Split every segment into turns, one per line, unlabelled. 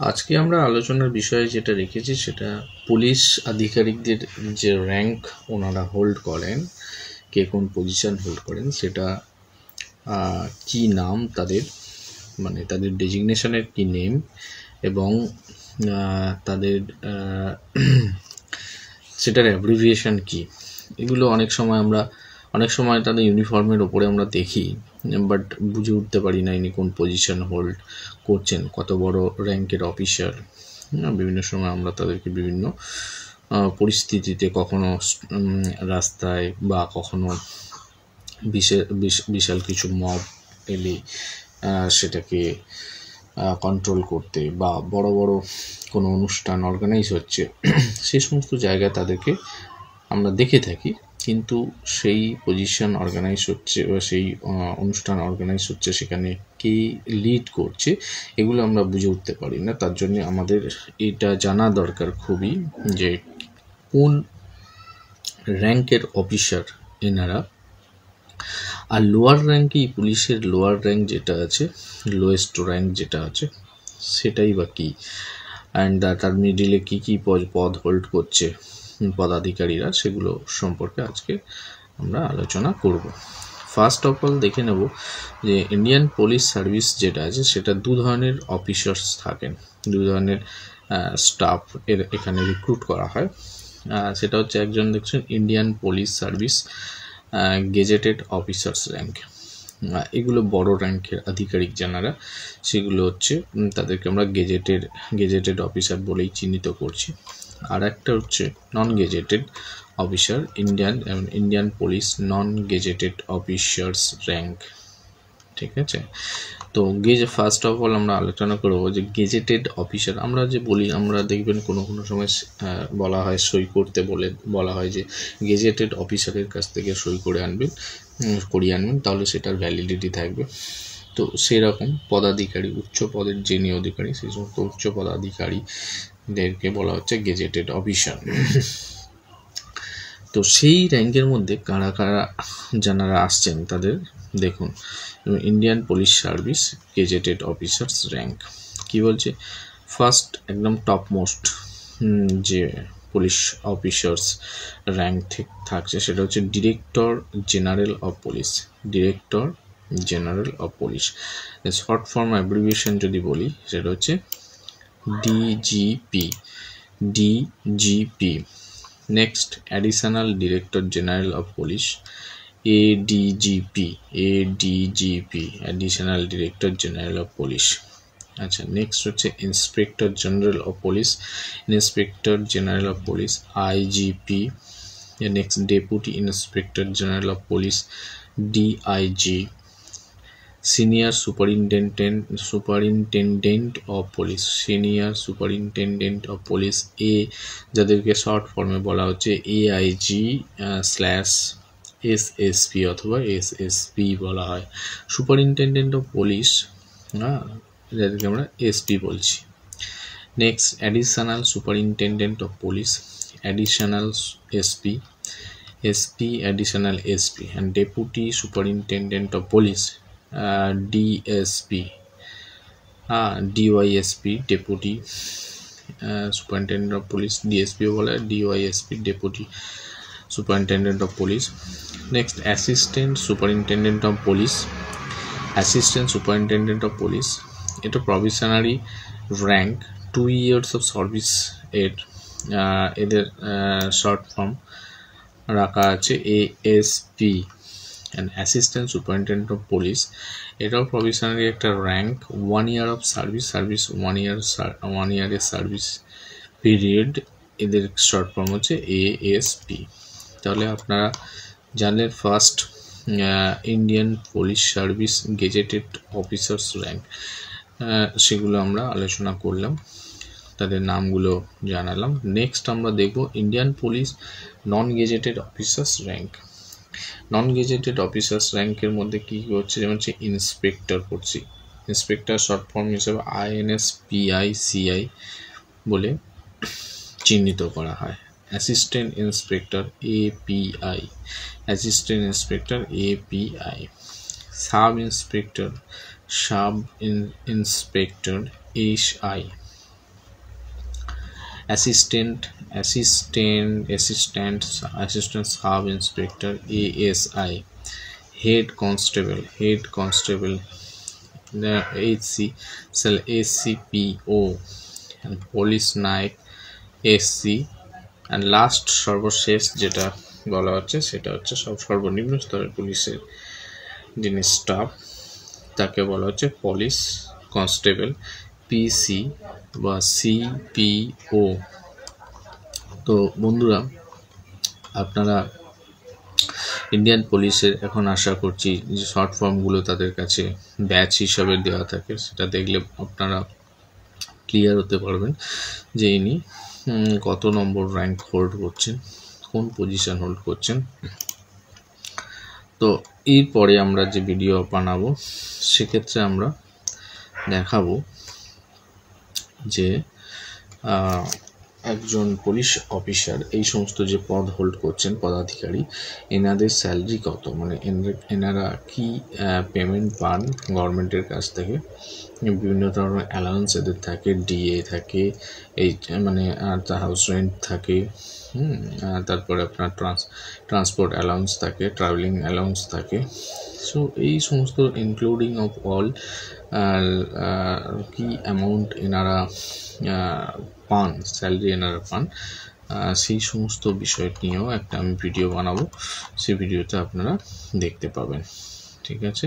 আজকে আমরা আলোচনার বিষয়ে যেটা রেখেছি সেটা পুলিশ আধিকারিকদের যে র্যাঙ্ক ওনারা হোল্ড করেন, কে কোন পজিশন হোল্ড করেন, সেটা কি নাম তাদের, মানে তাদের ডেজিগনেশনের কি নেম এবং তাদের সেটার অ্যাব্রিভিয়েশন কি, এগুলো অনেক সময় তাদের ইউনিফর্মের ওপরে আমরা দেখি, বাট বুঝে উঠতে পারি না ইনি কোন পজিশন হোল্ড করছেন, কত বড় র্যাঙ্কের অফিসার। বিভিন্ন সময় আমরা তাদেরকে বিভিন্ন পরিস্থিতিতে, কখনো রাস্তায় বা কখনো বিশাল কিছু মব এলে সেটাকে কন্ট্রোল করতে বা বড় বড় কোনো অনুষ্ঠান অর্গানাইজ হচ্ছে সেই সমস্ত জায়গায় তাদেরকে আমরা দেখে থাকি, কিন্তু সেই পজিশন অর্গানাইজ হচ্ছে বা সেই অনুষ্ঠান অর্গানাইজ হচ্ছে সেখানে কে লিড করছে এগুলো আমরা বুঝে উঠতে পারি না। তার জন্য আমাদের এটা জানা দরকার খুবই, যে কোন র্যাঙ্কের অফিসার এনারা। আর লোয়ার র্যাঙ্কেই পুলিশের লোয়ার র্যাঙ্ক যেটা আছে, লোয়েস্ট র্যাঙ্ক যেটা আছে সেটাই বা কী, অ্যান্ড তার মিডিলে কী কী পদ হোল্ড করছে পদাধিকারীরা, সেগুলো সম্পর্কে আজকে আমরা আলোচনা করব। ফার্স্ট অফ অল দেখে নেব যে ইন্ডিয়ান পুলিশ সার্ভিস যেটা আছে সেটা দু ধরনের অফিসার্স থাকেন, দু ধরনের স্টাফ এখানে রিক্রুট করা হয়। সেটা হচ্ছে একজন দেখছেন Indian police service gazetted officers rank, এগুলো বড় র্যাঙ্কের আধিকারিক যারা সেগুলো হচ্ছে তাদেরকে আমরা গেজেটেড অফিসার বলেই চিহ্নিত করছি। আর একটা হচ্ছে নন গেজেটেড অফিসার, ইন্ডিয়ান পুলিশ নন গেজেটেড অফিসার্স র্যাঙ্ক, ঠিক আছে। তো ফার্স্ট অফ অল আমরা আলোচনা করবো যে গেজেটেড অফিসার। আমরা যে বলি, আমরা দেখবেন কোনো সময় বলা হয় সই করতে বলা হয় যে গেজেটেড অফিসারের কাছ থেকে সই করিয়ে আনবেন, তাহলে সেটার ভ্যালিডিটি থাকবে। তো সেরকম পদাধিকারী, উচ্চ পদের যিনি অধিকারী, সেই সমস্ত উচ্চ পদাধিকারীদেরকে বলা হচ্ছে গেজেটেড অফিসার। তো সেই র্যাঙ্কের মধ্যে কারা কারা যারা আসছেন তাদের দেখুন, Indian police service gazetted officers rank কি বলছে। ফার্স্ট একদম টপ মোস্ট যে পুলিশ অফিসার্স র্যাঙ্ক থাকছে সেটা হচ্ছে director general of police. Director general of police short form abbreviation যদি বলি সেটা হচ্ছে DGP. Next additional director general of police, ADGP additional director general of police. আচ্ছা, নেক্সট হচ্ছে inspector general of police, inspector general of police IGP. Next deputy inspector general of police, DIG. Senior superintendent of police, senior superintendent of police যাদেরকে short ফর্মে বলা হচ্ছে AIG / SSP অথবা SSP বলা হয়। Superintendent of police যাদেরকে আমরা SP বলছি। Next additional superintendent of police, additional SP additional SP, and deputy superintendent of police, DSP, DYSP, deputy superintendent of police, ডিএসপিও বলা হয়, DYSP deputy superintendent of police. Next assistant superintendent of police, assistant superintendent of police, এটা provisionary rank, 2 years of service এদের short form রাখা আছে ASP. And assistant superintendent of police, এটাও provisionary একটা rank, 1 year of service 1 year service period, এদের short form হচ্ছে ASP. তাহলে আপনারা জানলেন first Indian police service gazetted officers rank, সেগুলো আমরা আলোচনা করলাম, তাদের নামগুলো জানালাম। নেক্সট আমরা দেখব ইন্ডিয়ান পুলিশ নন গেজেটেড অফিসার্স র্যাঙ্ক। নন গেজেটেড অফিসার্স র্যাঙ্কের মধ্যে কী হচ্ছে, যেমন হচ্ছে ইন্সপেক্টর পড়ছি, ইন্সপেক্টর শর্ট ফর্ম হিসেবে INSPICI বলে চিহ্নিত করা হয়। Assistant inspector API, assistant inspector API। Sub inspector inspector SI, assistant sub inspector, ASI, head constable, the HC cell, ACPO, and police নায়ক, SC, and লাস্ট সর্বশেষ যেটা বলা হচ্ছে সেটা হচ্ছে সর্বনিম্ন স্তরের পুলিশের যিনি স্টাফ তাকে বলা হচ্ছে পুলিশ কনস্টেবল, PC বা CPO। তো বন্ধুরা, আপনারা ইন্ডিয়ান পুলিশের এখন আশা করছি যে শর্ট ফর্মগুলো তাদের কাছে ব্যাচ হিসাবে দেওয়া থাকে, সেটা দেখলে আপনারা ক্লিয়ার হতে পারবেন যে ইনি কত নম্বর র্যাঙ্ক হোল্ড করছেন, কোন পজিশন হোল্ড করছেন। তো এরপরে আমরা যে ভিডিও বানাবো সেক্ষেত্রে আমরা দেখাবো যে একজন পুলিশ অফিসার এই সমস্ত যে পদ হোল্ড করছেন পদাধিকারী, এনাদের স্যালারি কত, মানে এনারা কি পেমেন্ট পান গভর্নমেন্টের কাছ থেকে। বিভিন্ন ধরনের অ্যালাউন্স এদের থাকে, DA থাকে, এই মানে হাউস রেন্ট থাকে, তারপরে আপনার ট্রান্সপোর্ট অ্যালাউন্স থাকে, ট্রাভেলিং অ্যালাউন্স থাকে। সো এই সমস্ত ইনক্লুডিং অফ অল কি অ্যামাউন্ট এনারা পান, স্যালারি এনারা পান, সেই সমস্ত বিষয় নিয়েও একটা আমি ভিডিও বানাবো, সেই ভিডিওতে আপনারা দেখতে পাবেন। ঠিক আছে,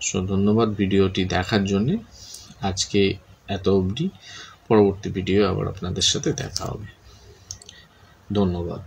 সো ধন্যবাদ ভিডিওটি দেখার জন্যে। আজকে এত অবধি, পরবর্তী ভিডিও আবার আপনাদের সাথে দেখা হবে। ধন্যবাদ।